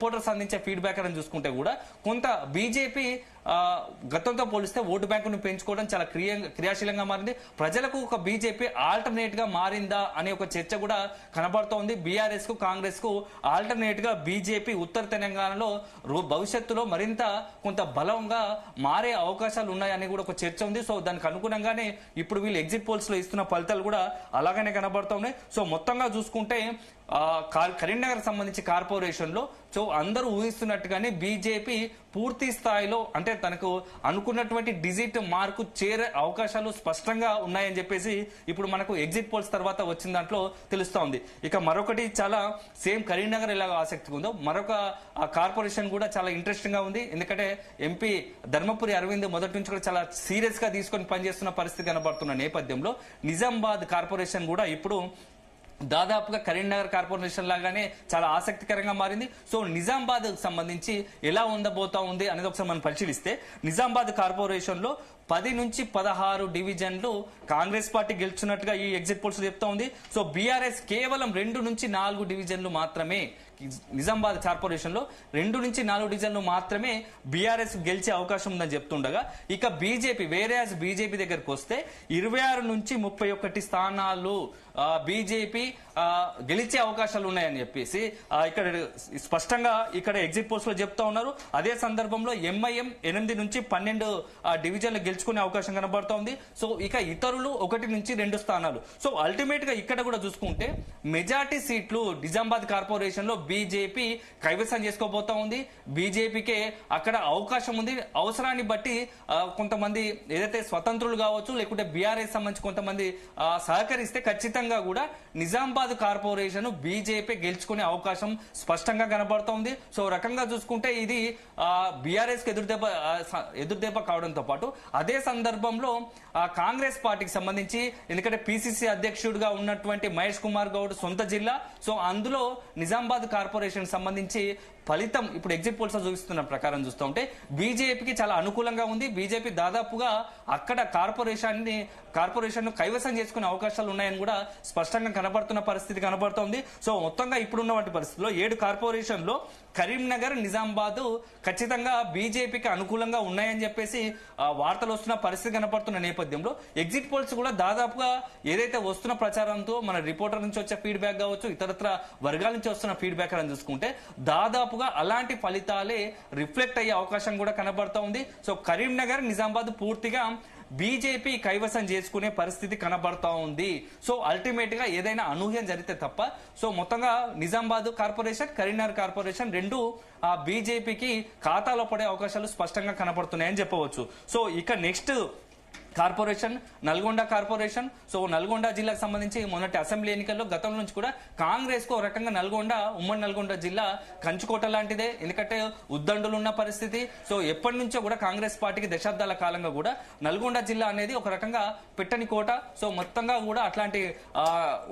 Reporters అందించే feedback అని చూసుకుంటే కూడా కొంత బీజేపీ గతంతో పోలిస్తే ఓటు బ్యాంకును పెంచుకోవడం చాలా క్రియాశీలంగా మారింది. ప్రజలకు ఒక బీజేపీ ఆల్టర్నేట్ గా మారిందా అనే ఒక చర్చ కూడా కనబడుతోంది. బీఆర్ఎస్ కు కాంగ్రెస్ కు ఆల్టర్నేట్ గా బీజేపీ ఉత్తర తెలంగాణలో భవిష్యత్తులో మరింత కొంత బలంగా మారే అవకాశాలు ఉన్నాయని కూడా ఒక చర్చ ఉంది. సో దానికి అనుగుణంగానే ఇప్పుడు వీళ్ళు ఎగ్జిట్ పోల్స్ లో ఇస్తున్న ఫలితాలు కూడా అలాగనే కనబడుతున్నాయి. సో మొత్తంగా చూసుకుంటే కరీంనగర్ సంబంధించి కార్పొరేషన్ లో సో అందరూ ఊహిస్తున్నట్టుగానే బీజేపీ పూర్తి స్థాయిలో అంటే తనకు అనుకున్నటువంటి డిజిట్ మార్కు చేరే అవకాశాలు స్పష్టంగా ఉన్నాయని చెప్పేసి ఇప్పుడు మనకు ఎగ్జిట్ పోల్స్ తర్వాత వచ్చిన దాంట్లో తెలుస్తా ఉంది. ఇక మరొకటి చాలా సేమ్ కరీంనగర్ ఎలా ఆసక్తిగా ఉందో మరొక కార్పొరేషన్ కూడా చాలా ఇంట్రెస్టింగ్ గా ఉంది. ఎందుకంటే ఎంపీ ధర్మపురి అరవింద్ మొదటి నుంచి కూడా చాలా సీరియస్ గా తీసుకొని పనిచేస్తున్న పరిస్థితి కనబడుతున్న నేపథ్యంలో నిజామాబాద్ కార్పొరేషన్ కూడా ఇప్పుడు దాదాపుగా కరీంనగర్ కార్పొరేషన్ లాగానే చాలా ఆసక్తికరంగా మారింది. సో నిజామాబాద్ సంబంధించి ఎలా ఉండబోతా ఉంది అనేది ఒకసారి మనం పరిశీలిస్తే నిజామాబాద్ కార్పొరేషన్ లో 10 నుంచి 16 డివిజన్లు కాంగ్రెస్ పార్టీ గెలుచున్నట్టుగా ఈ ఎగ్జిట్ పోల్స్ చెప్తా ఉంది. సో బీఆర్ఎస్ కేవలం 2 నుంచి 4 డివిజన్లు మాత్రమే నిజామాబాద్ కార్పొరేషన్ లో 2 నుంచి 4 డివిజన్లు మాత్రమే బీఆర్ఎస్ గెలిచే అవకాశం ఉందని చెప్తుండగా ఇక బీజేపీ బీజేపీ దగ్గరకు వస్తే 26 నుంచి 31 స్థానాలు బీజేపీ గెలిచే అవకాశాలు ఉన్నాయని చెప్పేసి ఇక్కడ స్పష్టంగా ఇక్కడ ఎగ్జిట్ పోల్స్ లో చెప్తా ఉన్నారు. అదే సందర్భంలో ఎంఐఎం 8 నుంచి 12 డివిజన్లు గెలుచుకునే అవకాశం కనబడుతోంది. సో ఇక ఇతరులు 1 నుంచి 2 స్థానాలు. సో అల్టిమేట్ గా ఇక్కడ కూడా చూసుకుంటే మెజార్టీ సీట్లు నిజామాబాద్ కార్పొరేషన్ లో బీజేపీ కైవసం చేసుకోబోతా ఉంది. బీజేపీకే అక్కడ అవకాశం ఉంది. అవసరాన్ని బట్టి కొంతమంది ఏదైతే స్వతంత్రులు కావచ్చు లేకుంటే బీఆర్ఎస్ సంబంధించి కొంతమంది సహకరిస్తే ఖచ్చితంగా కూడా నిజామాబాద్ కార్పొరేషన్ బీజేపీ గెలుచుకునే అవకాశం స్పష్టంగా కనబడుతోంది. సో రకంగా చూసుకుంటే ఇది బీఆర్ఎస్ కి ఎదురుదెబ్బ కావడంతో పాటు అదే సందర్భంలో కాంగ్రెస్ పార్టీకి సంబంధించి ఎందుకంటే పిసిసి అధ్యక్షుడిగా ఉన్నటువంటి మహేష్ కుమార్ గౌడ్ సొంత జిల్లా. సో అందులో నిజామాబాద్ కార్పొరేషన్ సంబంధించి ఫలితం ఇప్పుడు ఎగ్జిట్ పోల్స్ చూపిస్తున్న ప్రకారం చూస్తూ ఉంటే బీజేపీకి చాలా అనుకూలంగా ఉంది. బీజేపీ దాదాపుగా అక్కడ కార్పొరేషన్ కైవసం చేసుకునే అవకాశాలు ఉన్నాయని కూడా స్పష్టంగా కనబడుతున్న పరిస్థితి కనబడుతోంది. సో మొత్తంగా ఇప్పుడున్నటువంటి పరిస్థితుల్లో 7 కార్పొరేషన్ లో కరీంనగర్ నిజామాబాద్ ఖచ్చితంగా బీజేపీకి అనుకూలంగా ఉన్నాయని చెప్పేసి వార్తలు వస్తున్న పరిస్థితి కనబడుతున్న నేపథ్యంలో ఎగ్జిట్ పోల్స్ కూడా దాదాపుగా ఏదైతే వస్తున్న ప్రచారంతో మన రిపోర్టర్ నుంచి వచ్చే ఫీడ్బ్యాక్ కావచ్చు ఇతరత్ర వర్గాల నుంచి వస్తున్న ఫీడ్బ్యాక్ అని చూసుకుంటే దాదాపుగా అలాంటి ఫలితాలే రిఫ్లెక్ట్ అయ్యే అవకాశం కూడా కనబడుతూ ఉంది. సో కరీంనగర్ నిజామాబాద్ పూర్తిగా బీజేపీ కైవసం చేసుకునే పరిస్థితి కనబడతా ఉంది. సో అల్టిమేట్ గా ఏదైనా అనూహ్యం జరిగితే తప్ప సో మొత్తంగా నిజామాబాద్ కార్పొరేషన్ కరీంనగర్ కార్పొరేషన్ రెండు బీజేపీకి ఖాతాలో పడే అవకాశాలు స్పష్టంగా కనబడుతున్నాయని చెప్పవచ్చు. సో ఇక next corporation Nalgonda corporation. So Nalgonda జిల్లాకు సంబంధించి మొన్నటి అసెంబ్లీ ఎన్నికల్లో గతం నుంచి కూడా కాంగ్రెస్ కు ఒక రకంగా ఉమ్మడి నల్గొండ జిల్లా కంచుకోట లాంటిదే. ఎందుకంటే ఉద్దండులు ఉన్న పరిస్థితి. సో ఎప్పటి నుంచో కూడా కాంగ్రెస్ పార్టీకి దశాబ్దాల కాలంగా కూడా నల్గొండ జిల్లా అనేది ఒక రకంగా పెట్టని కోట. సో మొత్తంగా కూడా అట్లాంటి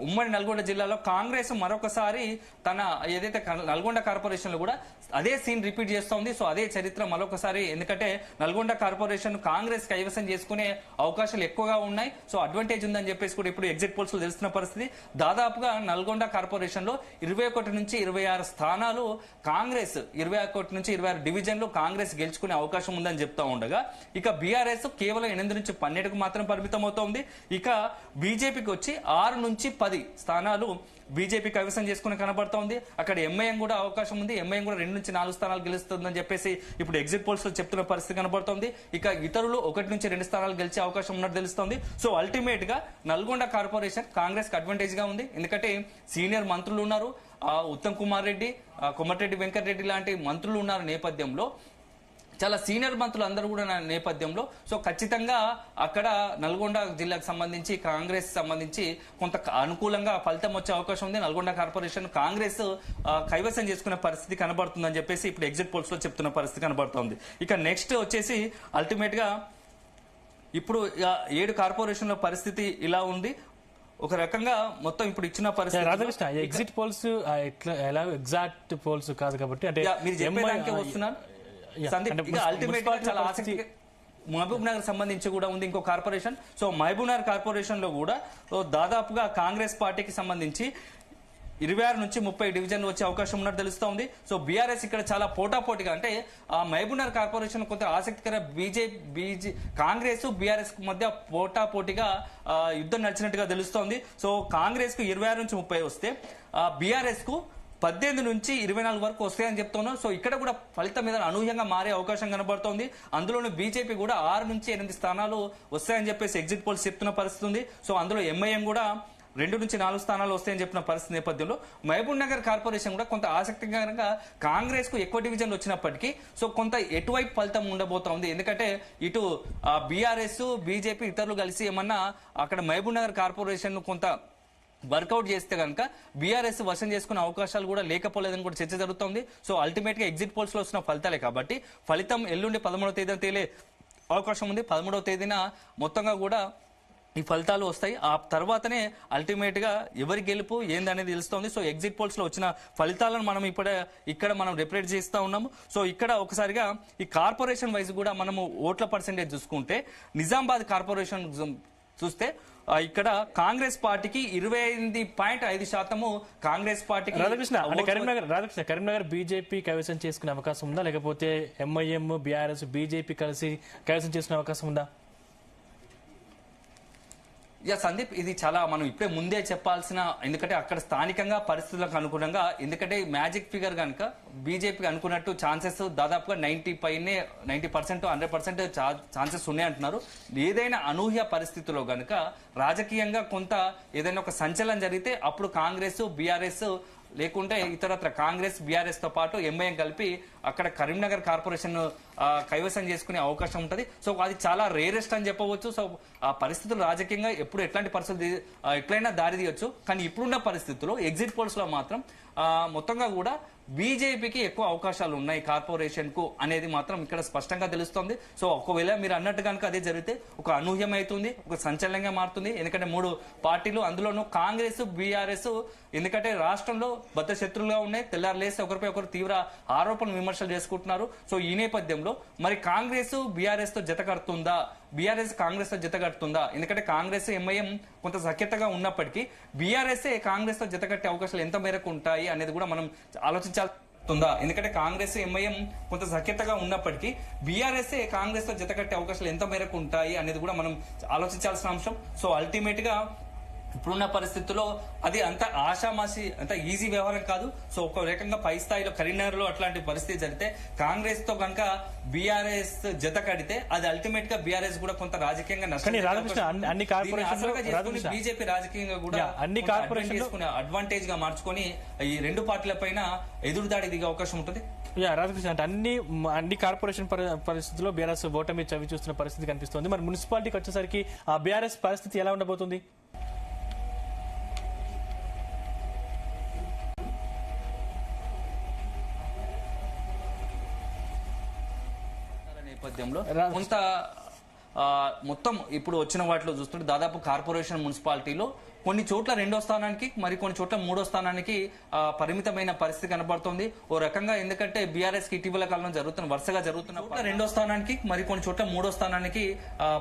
ఉమ్మడి నల్గొండ జిల్లాలో కాంగ్రెస్ మరొకసారి తన ఏదైతే నల్గొండ కార్పొరేషన్ లో కూడా అదే సీన్ రిపీట్ చేస్తోంది. సో అదే చరిత్ర మరొకసారి ఎందుకంటే నల్గొండ కార్పొరేషన్ కాంగ్రెస్ కైవసం చేసుకునే అవకాశాలు ఎక్కువగా ఉన్నాయి. సో అడ్వాంటేజ్ ఉందని చెప్పేసి కూడా ఇప్పుడు ఎగ్జిట్ పోల్స్ లో తెలుస్తున్న పరిస్థితి. దాదాపుగా నల్గొండ కార్పొరేషన్ లో 21 నుంచి 26 స్థానాలు కాంగ్రెస్ 21 నుంచి 26 డివిజన్లు కాంగ్రెస్ గెలుచుకునే అవకాశం ఉందని చెప్తా ఉండగా ఇక బీఆర్ఎస్ కేవలం 8 నుంచి 12కు మాత్రం పరిమితం అవుతోంది. ఇక బీజేపీకి వచ్చి 6 నుంచి 10 స్థానాలు బీజేపీ కైవసం చేసుకుని కనబడుతోంది. అక్కడ ఎంఐఎం కూడా అవకాశం ఉంది. ఎంఐఎం కూడా 2 నుంచి 4 స్థానాలు గెలుస్తుందని చెప్పేసి ఇప్పుడు ఎగ్జిట్ పోల్స్ లో చెప్తున్న పరిస్థితి కనబడుతోంది. ఇక ఇతరులు 1 నుంచి 2 స్థానాలు గెలిచే అవకాశం ఉన్నట్టు తెలుస్తోంది. సో అల్టిమేట్ గా నల్గొండ కార్పొరేషన్ కాంగ్రెస్ కి అడ్వాంటేజ్ గా ఉంది. ఎందుకంటే సీనియర్ మంత్రులు ఉన్నారు. ఉత్తమ్ కుమార్ రెడ్డి, కొమటిరెడ్డి వెంకటరెడ్డి లాంటి మంత్రులు ఉన్నారు నేపథ్యంలో చాలా సీనియర్ మంత్రులు అందరూ కూడా నేపథ్యంలో సో ఖచ్చితంగా అక్కడ నల్గొండ జిల్లాకు సంబంధించి కాంగ్రెస్ సంబంధించి కొంత అనుకూలంగా ఫలితం వచ్చే అవకాశం ఉంది. నల్గొండ కార్పొరేషన్ కాంగ్రెస్ కైవసం చేసుకునే పరిస్థితి కనబడుతుందని చెప్పేసి ఇప్పుడు ఎగ్జిట్ పోల్స్ లో చెప్తున్న పరిస్థితి కనబడుతుంది. ఇక నెక్స్ట్ వచ్చేసి అల్టిమేట్ గా ఇప్పుడు 7 కార్పొరేషన్ల పరిస్థితి ఇలా ఉంది. ఒక రకంగా మొత్తం ఇప్పుడు ఇచ్చిన పరిస్థితి ఎగ్జిట్ పోల్స్ ఎలా ఎగ్జాక్ట్ పోల్స్ కాదు కాబట్టి అంటే మీరు చెప్పేదానికే వస్తున్నాను. అల్టిమేట్ గా చాలా ఆసక్తి మహబూబ్ నగర్ సంబంధించి కూడా ఉంది ఇంకో corporation. So Mahabubnagar corporation లో కూడా దాదాపుగా కాంగ్రెస్ పార్టీకి సంబంధించి 26 నుంచి 30 డివిజన్లు వచ్చే అవకాశం ఉన్నట్టు తెలుస్తోంది. సో బీఆర్ఎస్ ఇక్కడ చాలా పోటాపోటీగా అంటే మహబూబ్నగర్ కార్పొరేషన్ కొంత ఆసక్తికర కాంగ్రెస్ బీఆర్ఎస్ మధ్య పోటాపోటీగా యుద్ధం నడిచినట్టుగా తెలుస్తోంది. సో కాంగ్రెస్ కు 26 నుంచి 30 వస్తే బీఆర్ఎస్ కు 18 నుంచి 24 వరకు వస్తాయని చెప్తున్నాం. సో ఇక్కడ కూడా ఫలితం మీద అనూహ్యంగా మారే అవకాశం కనబడుతోంది. అందులోనూ బీజేపీ కూడా 6 నుంచి 8 స్థానాలు వస్తాయని చెప్పేసి ఎగ్జిట్ పోల్స్ చెప్తున్న పరిస్థితి ఉంది. సో అందులో ఎంఐఎం కూడా 2 నుంచి 4 స్థానాలు వస్తాయని చెప్పిన పరిస్థితి నేపథ్యంలో మహబూబ్ నగర్ కార్పొరేషన్ కూడా కొంత ఆసక్తికరంగా కాంగ్రెస్ కు ఎక్కువ డివిజన్లు వచ్చినప్పటికీ సో కొంత ఎటువైపు ఫలితం ఉండబోతోంది. ఎందుకంటే ఇటు బీఆర్ఎస్ బీజేపీ ఇతరులు కలిసి ఏమన్నా అక్కడ మహబూబ్ నగర్ కార్పొరేషన్ కొంత వర్కౌట్ చేస్తే కనుక బీఆర్ఎస్ వశం చేసుకునే అవకాశాలు కూడా లేకపోలేదని కూడా చర్చ జరుగుతోంది. సో అల్టిమేట్ గా ఎగ్జిట్ పోల్స్ లో వస్తున్న ఫలితాలే కాబట్టి ఫలితం ఎల్లుండి 13వ తేదీన తేలే అవకాశం ఉంది. 13వ తేదీన మొత్తంగా కూడా ఈ ఫలితాలు వస్తాయి. ఆ తర్వాతనే అల్టిమేట్ గా ఎవరి గెలుపు ఏందనేది తెలుస్తోంది. సో ఎగ్జిట్ పోల్స్ లో వచ్చిన ఫలితాలను మనం ఇక్కడ మనం రిప్రజెంట్ చేస్తా ఉన్నాము. సో ఇక్కడ ఒకసారిగా ఈ కార్పొరేషన్ వైజ్ కూడా మనము ఓట్ల పర్సెంటేజ్ చూసుకుంటే నిజామాబాద్ కార్పొరేషన్ చూస్తే ఇక్కడ కాంగ్రెస్ పార్టీకి 28.5% కాంగ్రెస్ పార్టీకి. రాధాకృష్ణ కరీంనగర్ బీజేపీ కైవసం చేసుకునే అవకాశం ఉందా, లేకపోతే ఎంఐఎం బీఆర్ఎస్ బీజేపీ కలిసి కైవసం చేసుకునే అవకాశం ఉందా? సందీప్, ఇది చాలా మనం ఇప్పుడే ముందే చెప్పాల్సిన, ఎందుకంటే అక్కడ స్థానికంగా పరిస్థితులకు అనుగుణంగా, ఎందుకంటే మ్యాజిక్ ఫిగర్ కనుక బీజేపీకి అనుకున్నట్టు ఛాన్సెస్ దాదాపుగా 90% 100% ఛాన్సెస్ ఉన్నాయి అంటున్నారు. ఏదైనా అనూహ్య పరిస్థితుల్లో గనుక రాజకీయంగా కొంత ఏదైనా ఒక సంచలనం జరిగితే అప్పుడు కాంగ్రెస్ బీఆర్ఎస్ లేకుంటే ఇతరత్ర కాంగ్రెస్ బీఆర్ఎస్ తో పాటు ఎంఐఎం కలిపి అక్కడ కరీంనగర్ కార్పొరేషన్ కైవసం చేసుకునే అవకాశం ఉంటుంది. సో అది చాలా రేరెస్ట్ అని చెప్పవచ్చు. సో ఆ పరిస్థితులు రాజకీయంగా ఎప్పుడు ఎట్లాంటి పరిస్థితులు ఎట్లయినా దారి తీయొచ్చు. కానీ ఇప్పుడున్న పరిస్థితుల్లో ఎగ్జిట్ పోల్స్ లో మాత్రం మొత్తంగా కూడా బీజేపీకి ఎక్కువ అవకాశాలు ఉన్నాయి కార్పొరేషన్ కు అనేది మాత్రం ఇక్కడ స్పష్టంగా తెలుస్తోంది. సో ఒకవేళ మీరు అన్నట్టు కనుక అదే జరిగితే ఒక అనూహ్యం అవుతుంది, ఒక సంచలనంగా మారుతుంది. ఎందుకంటే 3 పార్టీలు, అందులోనూ కాంగ్రెస్ బీఆర్ఎస్ ఎందుకంటే రాష్ట్రంలో బద్ద శత్రులుగా ఉన్నాయి, తెల్లారులేసి ఒకరిపై ఒకరు తీవ్ర ఆరోపణలు విమర్శలు చేసుకుంటున్నారు. సో ఈ నేపథ్యంలో మరి కాంగ్రెస్ బీఆర్ఎస్ తో జత కడుతుందా, బీఆర్ఎస్ కాంగ్రెస్ తో జత కడుతుందా? ఎందుకంటే కాంగ్రెస్ ఎంఐఎం కొంత సఖ్యతగా ఉన్నప్పటికీ బీఆర్ఎస్ కాంగ్రెస్ తో జత కట్టే అవకాశాలు ఎంత మేరకు ఉంటాయి అనేది కూడా మనం ఆలోచించాల్సిందా. ఎందుకంటే కాంగ్రెస్ ఎంఐఎం కొంత సఖ్యతగా ఉన్నప్పటికీ బీఆర్ఎస్ కాంగ్రెస్ తో జత కట్టే అవకాశాలు ఎంత మేరకు ఉంటాయి అనేది కూడా మనం ఆలోచించాల్సిన అంశం. సో అల్టిమేట్ గా ఇప్పుడున్న పరిస్థితుల్లో అది అంత ఆషామాషి అంత ఈజీ వ్యవహారం కాదు. సో ఒక రకంగా పై స్థాయిలో కరీంనగర్ లో అట్లాంటి పరిస్థితి జరిగితే కాంగ్రెస్ తో కనుక బీఆర్ఎస్ జత కడితే అది అల్టిమేట్ గా బీఆర్ఎస్ కూడా కొంత రాజకీయంగా నష్టం, బీజేపీ రాజకీయంగా కూడా అన్ని కార్పొరేషన్ అడ్వాంటేజ్ గా మార్చుకొని ఈ 2 పార్టీల పైన ఎదురుదాడి దిగే అవకాశం ఉంటుంది. రాధాకృష్ణ, అంటే అన్ని కార్పొరేషన్ పరిస్థితుల్లో బీఆర్ఎస్ ఓటమి చవి చూస్తున్న పరిస్థితి కనిపిస్తుంది. మరి మున్సిపాలిటీకి వచ్చేసరికి ఆ బీఆర్ఎస్ పరిస్థితి ఎలా ఉండబోతుంది? నేపథ్యంలో కొంత మొత్తం ఇప్పుడు వచ్చిన వాటిలో చూస్తుంటే దాదాపు కార్పొరేషన్ మున్సిపాలిటీలో కొన్ని చోట్ల 2వ స్థానానికి మరి కొన్ని చోట్ల 3వ స్థానానికి పరిమితమైన పరిస్థితి కనబడుతోంది. ఓ రకంగా ఎందుకంటే బీఆర్ఎస్ కి ఇటీవల కాలంలో వరుసగా జరుగుతున్న 2వ స్థానానికి మరి కొన్ని చోట్ల 3వ స్థానానికి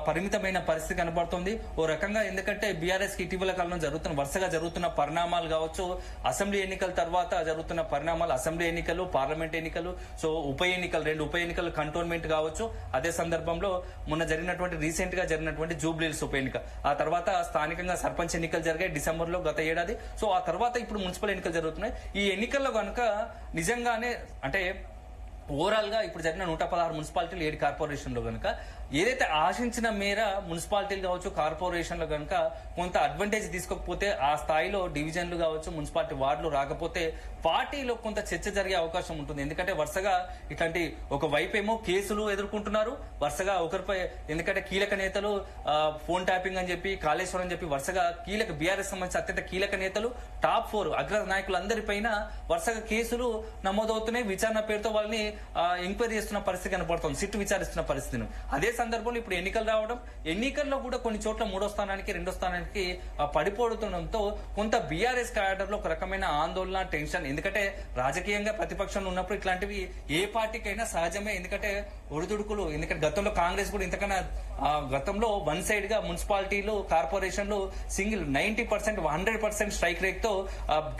పరిమితమైన పరిస్థితి కనబడుతోంది. ఓ రకంగా ఎందుకంటే బీఆర్ఎస్ కి ఇటీవల కాలంలో వరుసగా జరుగుతున్న పరిణామాలు కావచ్చు, అసెంబ్లీ ఎన్నికల తర్వాత జరుగుతున్న పరిణామాలు, అసెంబ్లీ ఎన్నికలు, పార్లమెంట్ ఎన్నికలు, సో ఉప ఎన్నికలు 2 ఉప ఎన్నికలు కంటోన్మెంట్ కావచ్చు. అదే సందర్భంలో మొన్న రీసెంట్ గా జరిగినటువంటి జూబ్లీహిల్స్ ఉప ఎన్నిక, ఆ తర్వాత స్థానికంగా సర్పంచ్ ఎన్నికలు జరిగాయి డిసెంబర్ లో గత ఏడాది. సో ఆ తర్వాత ఇప్పుడు మున్సిపల్ ఎన్నికలు జరుగుతున్నాయి. ఈ ఎన్నికల్లో కనుక నిజంగానే అంటే ఓవరాల్ గా ఇప్పుడు జరిగిన 116 మున్సిపాలిటీలు 7 కార్పొరేషన్లో కనుక ఏదైతే ఆశించిన మేర మున్సిపాలిటీలు కావచ్చు కార్పొరేషన్లు కనుక కొంత అడ్వాంటేజ్ తీసుకోకపోతే ఆ స్థాయిలో డివిజన్లు కావచ్చు మున్సిపాలిటీ వార్డులు రాకపోతే పార్టీలో కొంత చర్చ జరిగే అవకాశం ఉంటుంది. ఎందుకంటే వరుసగా ఇట్లాంటి ఒక వైపేమో కేసులు ఎదుర్కొంటున్నారు వరుసగా ఒకరిపై, ఎందుకంటే కీలక నేతలు ఫోన్ ట్యాపింగ్ అని చెప్పి కాళేశ్వరం అని చెప్పి వరుసగా కీలక బీఆర్ఎస్ సంబంధించిన అత్యంత కీలక నేతలు టాప్ 4 అగ్ర నాయకులందరిపైన వరుసగా కేసులు నమోదవుతున్నాయి. విచారణ పేరుతో వాళ్ళని ఎంక్వైరీ చేస్తున్న పరిస్థితి కనబడుతుంది, సిట్ విచారిస్తున్న పరిస్థితిని. అదే సందర్భంలో ఇప్పుడు ఎన్నికలు రావడం, ఎన్నికల్లో కూడా కొన్ని చోట్ల 3వ స్థానానికి 2వ స్థానానికి పడిపోతుండడంతో కొంత బీఆర్ఎస్ క్యాడర్ లో ఒక రకమైన ఆందోళన, టెన్షన్. ఎందుకంటే రాజకీయంగా ప్రతిపక్షంలో ఉన్నప్పుడు ఇట్లాంటివి ఏ పార్టీకైనా సహజమే. ఎందుకంటే ఒడిదుడుకులు, ఎందుకంటే గతంలో కాంగ్రెస్ కూడా ఇంతకన్నా గతంలో వన్ సైడ్ గా మున్సిపాలిటీలు, కార్పొరేషన్లు సింగిల్ 90%, 100% స్ట్రైక్ రేట్ తో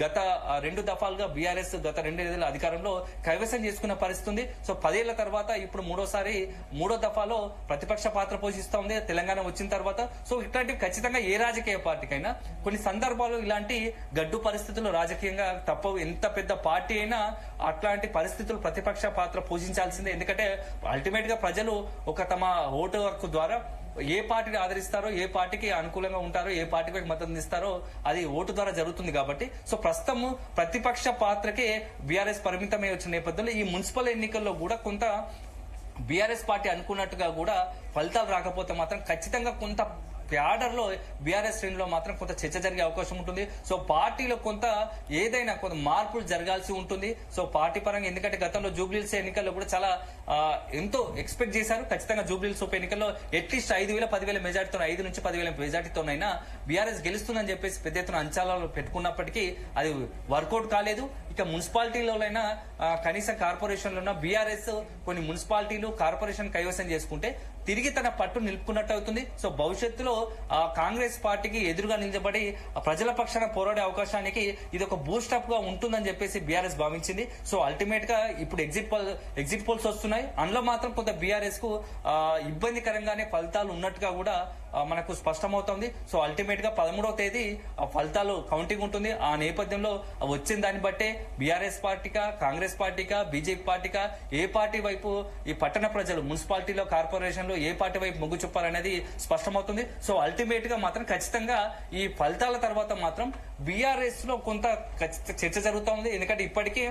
గత 2 దఫాలుగా బీఆర్ఎస్ గత 2 ఏళ్ల అధికారంలో కైవసం చేసుకున్న పరిస్థితి ఉంది. సో 10 ఏళ్ల తర్వాత ఇప్పుడు 3వ దఫాలో ప్రతిపక్ష పాత్ర పోషిస్తా ఉంది తెలంగాణ వచ్చిన తర్వాత. సో ఇట్లాంటివి ఖచ్చితంగా ఏ రాజకీయ పార్టీకైనా కొన్ని సందర్భాలు ఇలాంటి గడ్డు పరిస్థితులు రాజకీయంగా తప్పవు. ఎంత పెద్ద పార్టీ అయినా అట్లాంటి పరిస్థితులు ప్రతిపక్ష పాత్ర పోషించాల్సిందే. ఎందుకంటే అల్టిమేట్ గా ప్రజలు ఒక తమ ఓటు హక్కు ద్వారా ఏ పార్టీని ఆదరిస్తారో, ఏ పార్టీకి అనుకూలంగా ఉంటారో, ఏ పార్టీకి మద్దతు ఇస్తారో అది ఓటు ద్వారా జరుగుతుంది కాబట్టి. సో ప్రస్తుతం ప్రతిపక్ష పాత్రకే బీఆర్ఎస్ పరిమితమై వచ్చిన నేపథ్యంలో ఈ మున్సిపల్ ఎన్నికల్లో కూడా కొంత బీఆర్ఎస్ పార్టీ అనుకున్నట్టుగా కూడా ఫలితాలు రాకపోతే మాత్రం ఖచ్చితంగా కొంత క్యాడర్ లో బీఆర్ఎస్ శ్రేణిలో మాత్రం కొంత చర్చ జరిగే అవకాశం ఉంటుంది. సో పార్టీలో కొంత ఏదైనా కొంత మార్పులు జరగాల్సి ఉంటుంది. సో పార్టీ పరంగా, ఎందుకంటే గతంలో జూబ్లీహిల్స్ ఎన్నికల్లో కూడా చాలా ఎంతో ఎక్స్పెక్ట్ చేశారు. ఖచ్చితంగా జూబ్లీహిల్స్ ఉప ఎన్నికల్లో అట్లీస్ట్ 5,000, 10,000 మెజార్టీతో, 5 నుంచి 10,000 మెజార్టీతోనైనా బీఆర్ఎస్ గెలుస్తుందని చెప్పేసి పెద్ద ఎత్తున అంచనాలు పెట్టుకున్నప్పటికీ అది వర్కౌట్ కాలేదు. ఇక మున్సిపాలిటీలోనైనా కనీసం కార్పొరేషన్లో బీఆర్ఎస్ కొన్ని మున్సిపాలిటీలు, కార్పొరేషన్ కైవసం చేసుకుంటే తిరిగి తన పట్టు నిలుపుకున్నట్టు అవుతుంది. సో భవిష్యత్తులో కాంగ్రెస్ పార్టీకి ఎదురుగా నిలబడి ప్రజల పక్షాన పోరాడే అవకాశానికి ఇది ఒక బూస్టప్ గా ఉంటుందని చెప్పేసి బీఆర్ఎస్ భావించింది. సో అల్టిమేట్ గా ఇప్పుడు ఎగ్జిట్ పోల్స్ వస్తున్నాయి. అందులో మాత్రం కొంత బీఆర్ఎస్ కు ఇబ్బందికరంగానే ఫలితాలు ఉన్నట్టుగా కూడా మనకు స్పష్టమవుతోంది. సో అల్టిమేట్ గా 13వ తేదీ ఫలితాలు కౌంటింగ్ ఉంటుంది. ఆ నేపథ్యంలో వచ్చిన దాన్ని బట్టే బీఆర్ఎస్ పార్టీకా, కాంగ్రెస్ పార్టీకా, బీజేపీ పార్టీకా, ఏ పార్టీ వైపు ఈ పట్టణ ప్రజలు మున్సిపాలిటీలో, కార్పొరేషన్ లో ఏ పార్టీ వైపు మొగ్గు చూపారనేది స్పష్టమవుతుంది. సో అల్టిమేట్ గా మాత్రం ఖచ్చితంగా ఈ ఫలితాల తర్వాత మాత్రం బీఆర్ఎస్ లో కొంత చర్చ జరుగుతూ ఉంది. ఎందుకంటే ఇప్పటికీ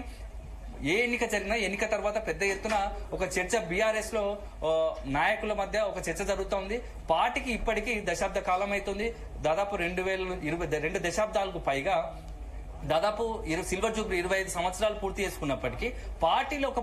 ఏ ఎన్నిక జరిగినా ఎన్నిక తర్వాత పెద్ద ఎత్తున ఒక చర్చ బీఆర్ఎస్ లో నాయకుల మధ్య ఒక చర్చ జరుగుతోంది. పార్టీకి ఇప్పటికీ దశాబ్ద కాలం అవుతుంది. దాదాపు 2 దశాబ్దాలకు పైగా దాదాపు సిల్వర్ జూబ్లీ 25 సంవత్సరాలు పూర్తి చేసుకున్నప్పటికీ పార్టీలో ఒక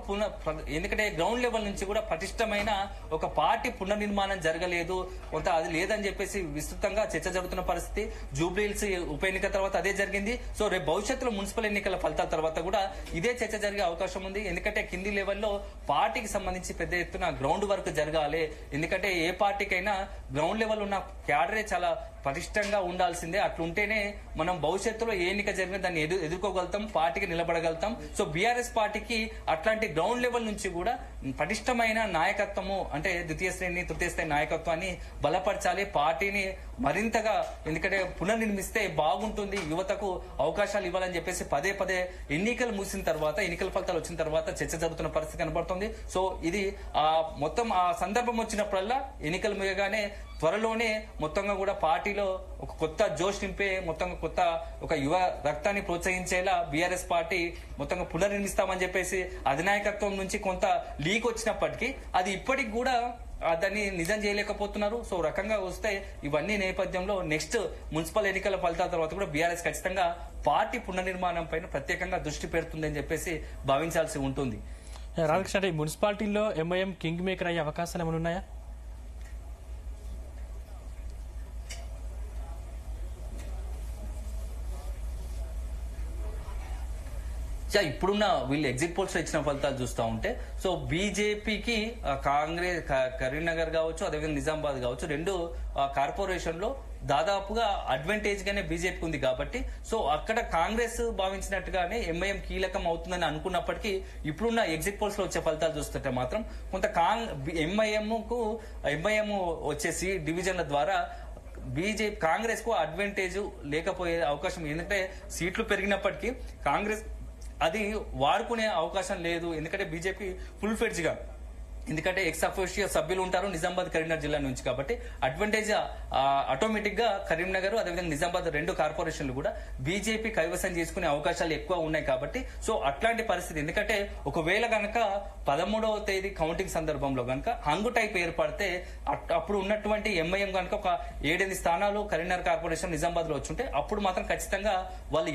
ఎందుకంటే గ్రౌండ్ లెవెల్ నుంచి కూడా పటిష్టమైన ఒక పార్టీ పునర్నిర్మాణం జరగలేదు, కొంత అది లేదని చెప్పేసి విస్తృతంగా చర్చ జరుగుతున్న పరిస్థితి. జూబ్లీహిల్స్ ఉప ఎన్నిక తర్వాత అదే జరిగింది. సో రేపు భవిష్యత్తులో మున్సిపల్ ఎన్నికల ఫలితాల తర్వాత కూడా ఇదే చర్చ జరిగే అవకాశం ఉంది. ఎందుకంటే కింది లెవెల్లో పార్టీకి సంబంధించి పెద్ద ఎత్తున గ్రౌండ్ వర్క్ జరగాలి. ఎందుకంటే ఏ పార్టీకైనా గ్రౌండ్ లెవెల్ ఉన్న క్యాడరే చాలా పటిష్టంగా ఉండాల్సిందే. అట్లుంటేనే మనం భవిష్యత్తులో ఏ ఎన్నిక జరిగినా దాన్ని ఎదుర్కోగలుగుతాం, పార్టీకి నిలబడగలుగుతాం. సో బీఆర్ఎస్ పార్టీకి అట్లాంటి గ్రౌండ్ లెవెల్ నుంచి కూడా పటిష్టమైన నాయకత్వము, అంటే ద్వితీయ శ్రేణి, తృతీయ శ్రేణి నాయకత్వాన్ని బలపరచాలి. పార్టీని మరింతగా ఎందుకంటే పునర్నిర్మిస్తే బాగుంటుంది, యువతకు అవకాశాలు ఇవ్వాలని చెప్పేసి పదే ఎన్నికలు ముగిసిన తర్వాత, ఎన్నికల ఫలితాలు వచ్చిన తర్వాత చర్చ జరుగుతున్న పరిస్థితి కనబడుతుంది. సో ఇది మొత్తం ఆ సందర్భం వచ్చినప్పుడల్లా ఎన్నికలు ముగియగానే త్వరలోనే మొత్తంగా కూడా పార్టీలో ఒక కొత్త జోష్ నింపే, మొత్తంగా కొత్త ఒక యువ రక్తాన్ని ప్రోత్సహించేలా బీఆర్ఎస్ పార్టీ మొత్తంగా పునర్నిర్మిస్తామని చెప్పేసి అధినాయకత్వం నుంచి కొంత లీక్ వచ్చినప్పటికీ అది ఇప్పటికి కూడా దాన్ని నిజం చేయలేకపోతున్నారు. సో రకంగా వస్తే ఇవన్నీ నేపథ్యంలో నెక్స్ట్ మున్సిపల్ ఎన్నికల ఫలితాల తర్వాత కూడా బీఆర్ఎస్ ఖచ్చితంగా పార్టీ పునర్నిర్మాణం పైన ప్రత్యేకంగా దృష్టి పెడుతుందని చెప్పేసి భావించాల్సి ఉంటుంది. రామకృష్ణ, అంటే మున్సిపాలిటీలో ఎంఐఎం కింగ్ మేకర్ అయ్యే అవకాశాలు ఏమైనా ఉన్నాయా? ఇప్పుడున్న వీళ్ళు ఎగ్జిట్ పోల్స్ లో ఇచ్చిన ఫలితాలు చూస్తూ ఉంటే సో బీజేపీకి కాంగ్రెస్ కరీంనగర్ కావచ్చు, అదేవిధంగా నిజామాబాద్ కావచ్చు, 2 కార్పొరేషన్ లో దాదాపుగా అడ్వాంటేజ్ గానే బీజేపీకి ఉంది కాబట్టి సో అక్కడ కాంగ్రెస్ భావించినట్టుగానే ఎంఐఎం కీలకం అవుతుందని అనుకున్నప్పటికీ ఇప్పుడున్న ఎగ్జిట్ పోల్స్ లో వచ్చే ఫలితాలు చూస్తుంటే మాత్రం కొంత ఎంఐఎం వచ్చేసి డివిజన్ల ద్వారా కాంగ్రెస్ కు అడ్వాంటేజ్ లేకపోయే అవకాశం, ఎందుకంటే సీట్లు పెరిగినప్పటికీ కాంగ్రెస్ అది వాడుకునే అవకాశం లేదు. ఎందుకంటే బీజేపీ ఫుల్ ఫ్లెడ్జ్ గా, ఎందుకంటే ఎక్స్ అఫోషియో సభ్యులు ఉంటారు నిజామాబాద్, కరీంనగర్ జిల్లా నుంచి కాబట్టి అడ్వాంటేజ్ ఆటోమేటిక్ గా కరీంనగర్ అదేవిధంగా నిజామాబాద్ 2 కార్పొరేషన్లు కూడా బీజేపీ కైవసం చేసుకునే అవకాశాలు ఎక్కువ ఉన్నాయి కాబట్టి సో అట్లాంటి పరిస్థితి. ఎందుకంటే ఒకవేళ గనక 13వ తేదీ కౌంటింగ్ సందర్భంలో గనక హంగు టైప్ ఏర్పడితే అప్పుడు ఉన్నటువంటి ఎంఐఎం గనక ఒక 7-8 స్థానాలు కరీంనగర్ కార్పొరేషన్, నిజామాబాద్ లో వచ్చుంటే అప్పుడు మాత్రం ఖచ్చితంగా వాళ్ళు